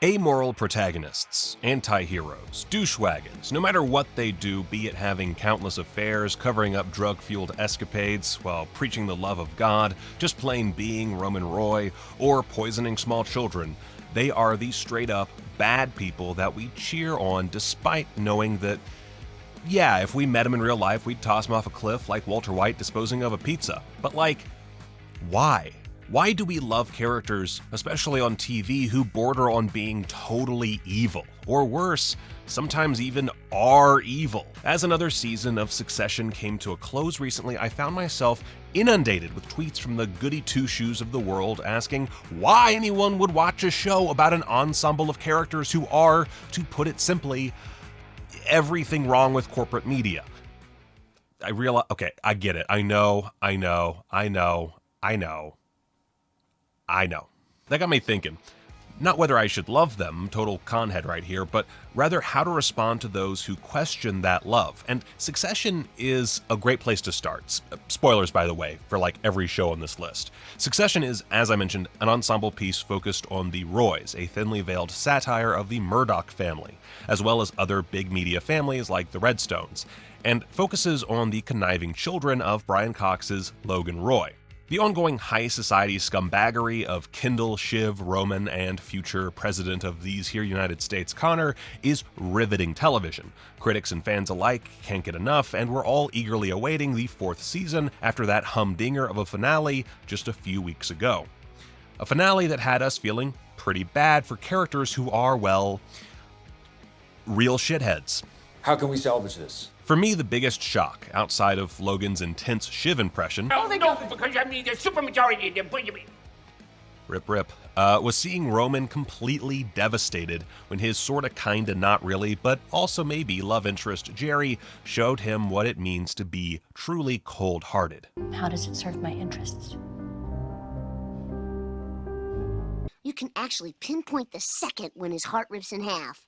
Amoral protagonists, anti-heroes, douche wagons, no matter what they do, be it having countless affairs, covering up drug-fueled escapades while preaching the love of God, just plain being Roman Roy, or poisoning small children, they are the straight-up bad people that we cheer on despite knowing that, yeah, if we met them in real life, we'd toss them off a cliff like Walter White disposing of a pizza. But why? Why do we love characters, especially on TV, who border on being totally evil? Or worse, sometimes even are evil. As another season of Succession came to a close recently, I found myself inundated with tweets from the goody two-shoes of the world asking why anyone would watch a show about an ensemble of characters who are, to put it simply, everything wrong with corporate media. I realize, okay, I get it. I know. That got me thinking, not whether I should love them, total conhead right here, but rather how to respond to those who question that love. And Succession is a great place to start. Spoilers, by the way, for like every show on this list. Succession is, as I mentioned, an ensemble piece focused on the Roys, a thinly veiled satire of the Murdoch family, as well as other big media families like the Redstones, and focuses on the conniving children of Brian Cox's Logan Roy. The ongoing high society scumbaggery of Kendall, Shiv, Roman, and future president of these here United States, Connor, is riveting television. Critics and fans alike can't get enough, and we're all eagerly awaiting the fourth season after that humdinger of a finale just a few weeks ago. A finale that had us feeling pretty bad for characters who are, well, real shitheads. How can we salvage this? For me, the biggest shock, outside of Logan's intense Shiv impression, because I mean the supermajority rip, was seeing Roman completely devastated when his sorta kinda not really, but also maybe love interest Jerry showed him what it means to be truly cold-hearted. How does it serve my interests? You can actually pinpoint the second when his heart rips in half.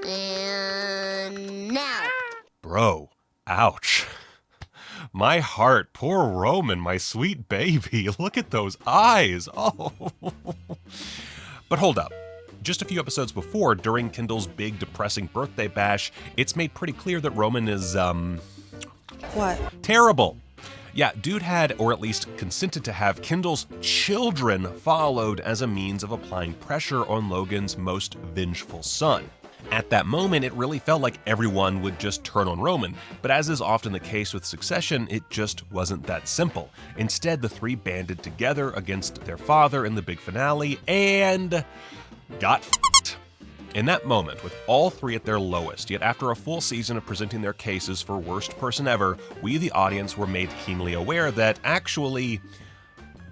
And now. Bro, ouch. My heart, poor Roman, my sweet baby. Look at those eyes. Oh. But hold up. Just a few episodes before, during Kendall's big depressing birthday bash, it's made pretty clear that Roman is, What? terrible. Yeah, dude had, or at least consented to have, Kendall's children followed as a means of applying pressure on Logan's most vengeful son. At that moment, it really felt like everyone would just turn on Roman, but as is often the case with Succession, it just wasn't that simple. Instead, the three banded together against their father in the big finale and got f***ed. In that moment, with all three at their lowest, yet after a full season of presenting their cases for worst person ever, we the audience were made keenly aware that actually,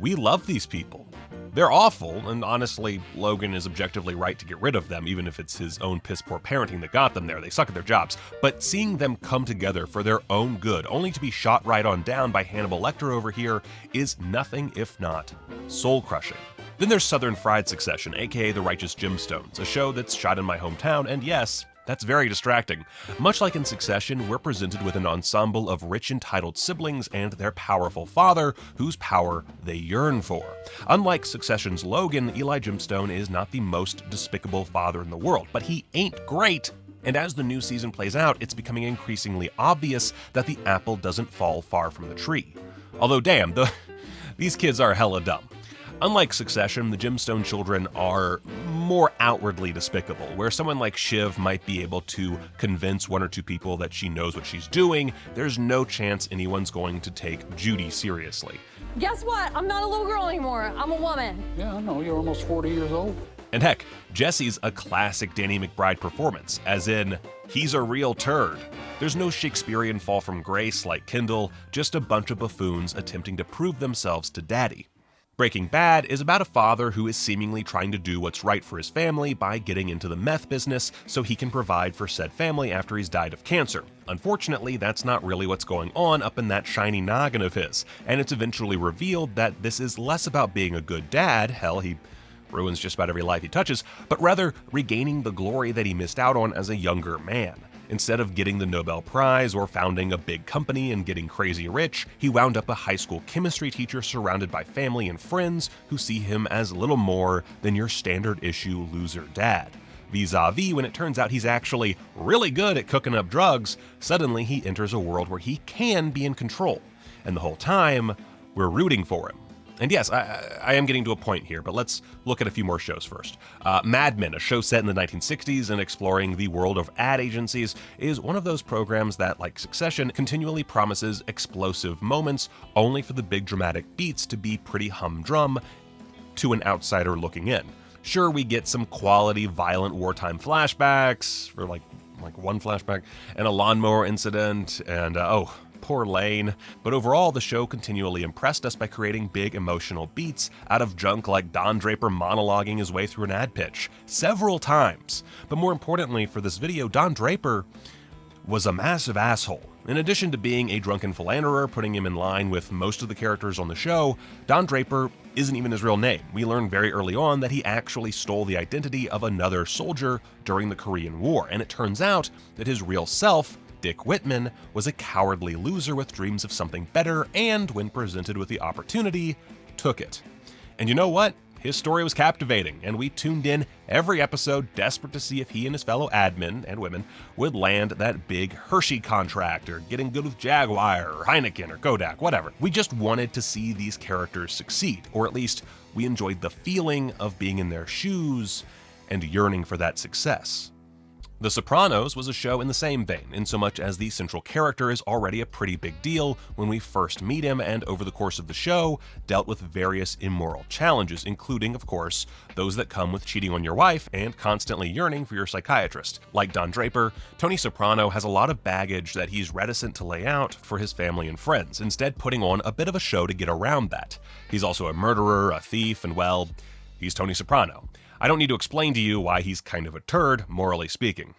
we love these people. They're awful, and honestly, Logan is objectively right to get rid of them, even if it's his own piss-poor parenting that got them there. They suck at their jobs. But seeing them come together for their own good, only to be shot right on down by Hannibal Lecter over here, is nothing if not soul-crushing. Then there's Southern Fried Succession, aka The Righteous Gemstones, a show that's shot in my hometown, and yes, that's very distracting. Much like in Succession, we're presented with an ensemble of rich entitled siblings and their powerful father, whose power they yearn for. Unlike Succession's Logan, Eli Gemstone is not the most despicable father in the world, but he ain't great. And as the new season plays out, it's becoming increasingly obvious that the apple doesn't fall far from the tree. Although damn, these kids are hella dumb. Unlike Succession, the Gemstone children are more outwardly despicable, where someone like Shiv might be able to convince one or two people that she knows what she's doing. There's no chance anyone's going to take Judy seriously. Guess what? I'm not a little girl anymore. I'm a woman. Yeah, I know. You're almost 40 years old. And heck, Jesse's a classic Danny McBride performance, as in, he's a real turd. There's no Shakespearean fall from grace like Kendall, just a bunch of buffoons attempting to prove themselves to daddy. Breaking Bad is about a father who is seemingly trying to do what's right for his family by getting into the meth business so he can provide for said family after he's died of cancer. Unfortunately, that's not really what's going on up in that shiny noggin of his, and it's eventually revealed that this is less about being a good dad, hell, he ruins just about every life he touches, but rather regaining the glory that he missed out on as a younger man. Instead of getting the Nobel Prize or founding a big company and getting crazy rich, he wound up a high school chemistry teacher surrounded by family and friends who see him as little more than your standard issue loser dad. Vis-a-vis, when it turns out he's actually really good at cooking up drugs, suddenly he enters a world where he can be in control. And the whole time, we're rooting for him. And yes, I am getting to a point here, but let's look at a few more shows first. Mad Men, a show set in the 1960s and exploring the world of ad agencies, is one of those programs that, like Succession, continually promises explosive moments, only for the big dramatic beats to be pretty humdrum to an outsider looking in. Sure, we get some quality, violent wartime flashbacks, or like one flashback, and a lawnmower incident, and poor Lane. But overall, the show continually impressed us by creating big emotional beats out of junk like Don Draper monologuing his way through an ad pitch several times. But more importantly for this video, Don Draper was a massive asshole. In addition to being a drunken philanderer, putting him in line with most of the characters on the show, Don Draper isn't even his real name. We learn very early on that he actually stole the identity of another soldier during the Korean War, and it turns out that his real self, Dick Whitman, was a cowardly loser with dreams of something better, and when presented with the opportunity, took it. And you know what? His story was captivating, and we tuned in every episode desperate to see if he and his fellow admin and women would land that big Hershey contract, or getting good with Jaguar, or Heineken, or Kodak, whatever. We just wanted to see these characters succeed, or at least we enjoyed the feeling of being in their shoes and yearning for that success. The Sopranos was a show in the same vein, in so much as the central character is already a pretty big deal when we first meet him, and over the course of the show, dealt with various immoral challenges, including, of course, those that come with cheating on your wife and constantly yearning for your psychiatrist. Like Don Draper, Tony Soprano has a lot of baggage that he's reticent to lay out for his family and friends, instead putting on a bit of a show to get around that. He's also a murderer, a thief, and well, he's Tony Soprano. I don't need to explain to you why he's kind of a turd, morally speaking.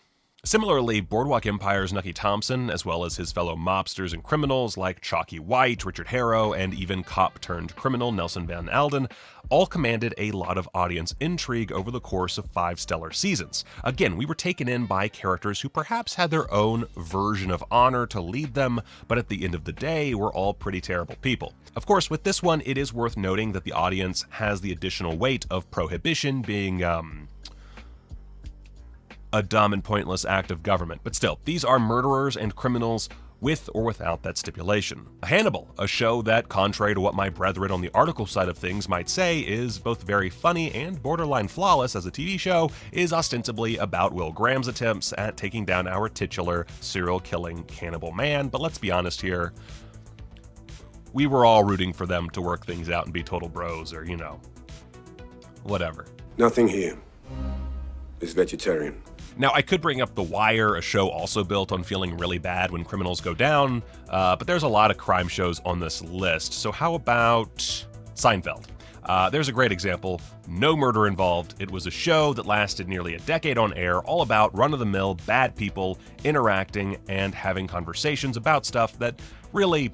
Similarly, Boardwalk Empire's Nucky Thompson, as well as his fellow mobsters and criminals like Chalky White, Richard Harrow, and even cop-turned-criminal Nelson Van Alden, all commanded a lot of audience intrigue over the course of 5 stellar seasons. Again, we were taken in by characters who perhaps had their own version of honor to lead them, but at the end of the day, were all pretty terrible people. Of course, with this one, it is worth noting that the audience has the additional weight of prohibition being, a dumb and pointless act of government. But still, these are murderers and criminals with or without that stipulation. Hannibal, a show that, contrary to what my brethren on the article side of things might say, is both very funny and borderline flawless as a TV show, is ostensibly about Will Graham's attempts at taking down our titular serial-killing cannibal man. But let's be honest here, we were all rooting for them to work things out and be total bros, or, whatever. Nothing here is vegetarian. Now, I could bring up The Wire, a show also built on feeling really bad when criminals go down, but there's a lot of crime shows on this list, so how about Seinfeld? There's a great example. No murder involved. It was a show that lasted nearly a decade on air, all about run-of-the-mill bad people interacting and having conversations about stuff that really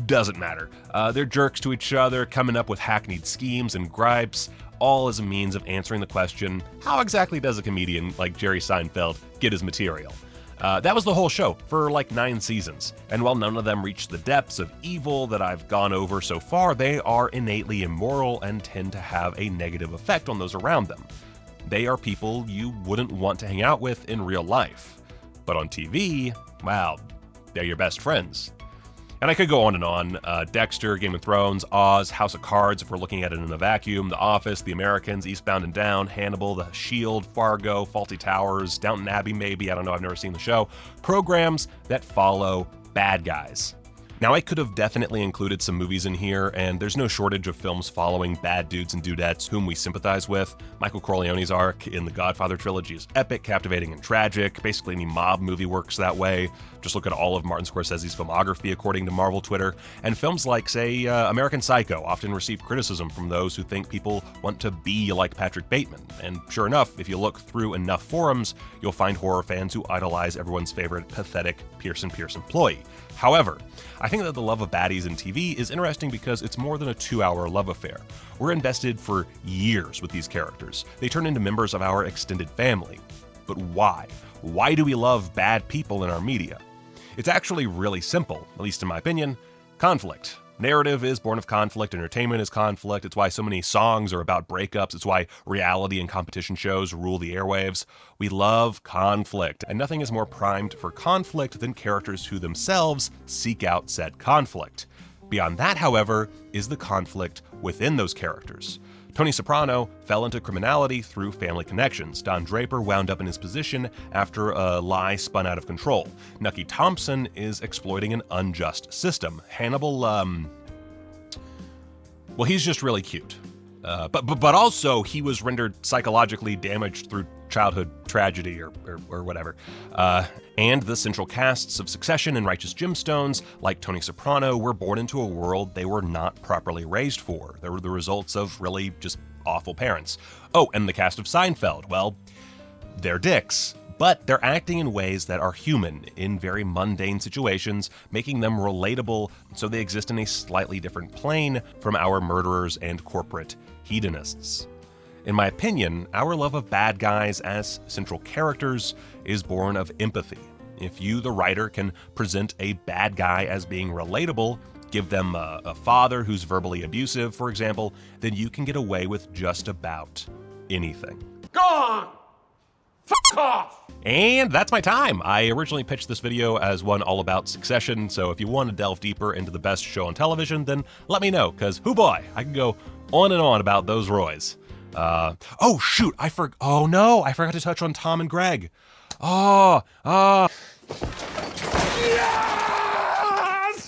doesn't matter. They're jerks to each other, coming up with hackneyed schemes and gripes, all as a means of answering the question, how exactly does a comedian like Jerry Seinfeld get his material? That was the whole show for like 9 seasons, and while none of them reach the depths of evil that I've gone over so far, they are innately immoral and tend to have a negative effect on those around them. They are people you wouldn't want to hang out with in real life. But on TV, wow, they're your best friends. And I could go on and on. Dexter, Game of Thrones, Oz, House of Cards, if we're looking at it in a vacuum, The Office, The Americans, Eastbound and Down, Hannibal, The Shield, Fargo, Fawlty Towers, Downton Abbey maybe, I don't know, I've never seen the show. Programs that follow bad guys. Now, I could have definitely included some movies in here, and there's no shortage of films following bad dudes and dudettes whom we sympathize with. Michael Corleone's arc in the Godfather trilogy is epic, captivating, and tragic. Basically, any mob movie works that way. Just look at all of Martin Scorsese's filmography, according to Marvel Twitter. And films like, say, American Psycho often receive criticism from those who think people want to be like Patrick Bateman. And sure enough, if you look through enough forums, you'll find horror fans who idolize everyone's favorite pathetic Pearson Pierce employee. However, I think that the love of baddies in TV is interesting because it's more than a 2-hour love affair. We're invested for years with these characters. They turn into members of our extended family. But why? Why do we love bad people in our media? It's actually really simple, at least in my opinion. Conflict. Narrative is born of conflict, entertainment is conflict, it's why so many songs are about breakups, it's why reality and competition shows rule the airwaves. We love conflict, and nothing is more primed for conflict than characters who themselves seek out said conflict. Beyond that, however, is the conflict within those characters. Tony Soprano fell into criminality through family connections. Don Draper wound up in his position after a lie spun out of control. Nucky Thompson is exploiting an unjust system. Hannibal, well, he's just really cute. But also he was rendered psychologically damaged through childhood tragedy or whatever. And the central casts of Succession and Righteous Gemstones, like Tony Soprano, were born into a world they were not properly raised for. They were the results of really just awful parents. Oh, and the cast of Seinfeld, well, they're dicks, but they're acting in ways that are human in very mundane situations, making them relatable so they exist in a slightly different plane from our murderers and corporate hedonists. In my opinion, our love of bad guys as central characters is born of empathy. If you, the writer, can present a bad guy as being relatable, give them a father who's verbally abusive, for example, then you can get away with just about anything. Go on! Fuck off! And that's my time. I originally pitched this video as one all about Succession, so if you want to delve deeper into the best show on television, then let me know, because hoo boy, I can go on and on about those Roys. Oh shoot, I forgot to touch on Tom and Greg. Yeah!